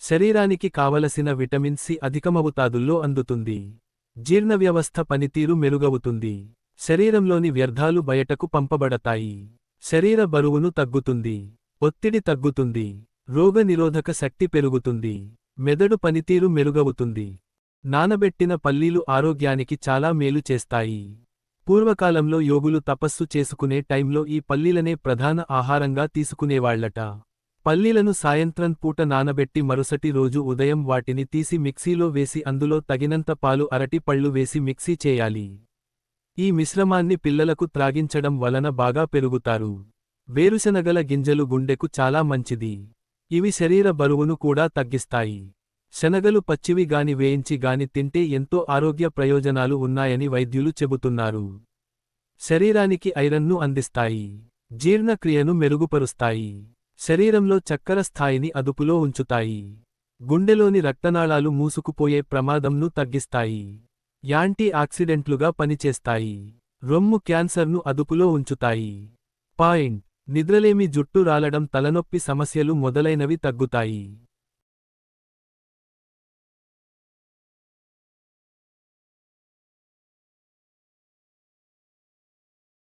శరీరానికి కావలసిన vitamin C అధికమవుతాదుల్లో అందుతుంది. జీర్ణ వ్యవస్థ పనితీరు మెరుగవుతుంది. శరీరంలోని వ్యర్థాలు బయటకు పంపబడతాయి. శరీర బరువును తగ్గుతుంది. ఒత్తిడి తగ్గుతుంది. రోగనిరోధక శక్తి పెరుగుతుంది. మెదడు పనితీరు మెరుగవుతుంది. నానబెట్టిన పల్లీలు ఆరోగ్యానికి చాలా మేలు చేస్తాయి. పూర్వకాలంలో యోగులు తపస్సు చేసుకునే టైంలో ఈ పల్లీలనే ప్రధాన ఆహారంగా తీసుకునేవాళ్లట. పల్లీలను సాయంత్రం పూట నానబెట్టి మరుసటి రోజు ఉదయం వాటిని తీసి మిక్సీలో వేసి అందులో తగినంత పాలు అరటి పళ్ళు వేసి మిక్సీ చేయాలి. ఈ మిశ్రమాన్ని పిల్లలకు త్రాగించడం వలన బాగా పెరుగుతారు. వేరుశనగల గింజలు గుండెకు చాలా మంచిది. ఇవి శరీర బరువును కూడా తగ్గిస్తాయి. శనగలు పచ్చివి గాని వేయించి గాని తింటే ఎంతో ఆరోగ్య ప్రయోజనాలు ఉన్నాయని వైద్యులు చెబుతున్నారు. శరీరానికి ఐరన్ను అందిస్తాయి. జీర్ణక్రియను మెరుగుపరుస్తాయి. శరీరంలో చక్కెర స్థాయిని అదుపులో ఉంచుతాయి. గుండెలోని రక్తనాళాలు మూసుకుపోయే ప్రమాదంను తగ్గిస్తాయి. యాంటీ ఆక్సిడెంట్లుగా పనిచేస్తాయి. రొమ్ము క్యాన్సర్ను అదుపులో ఉంచుతాయి. పాయింట్: నిద్రలేమి, జుట్టు రాలడం, తలనొప్పి సమస్యలు మొదలైనవి తగ్గుతాయి.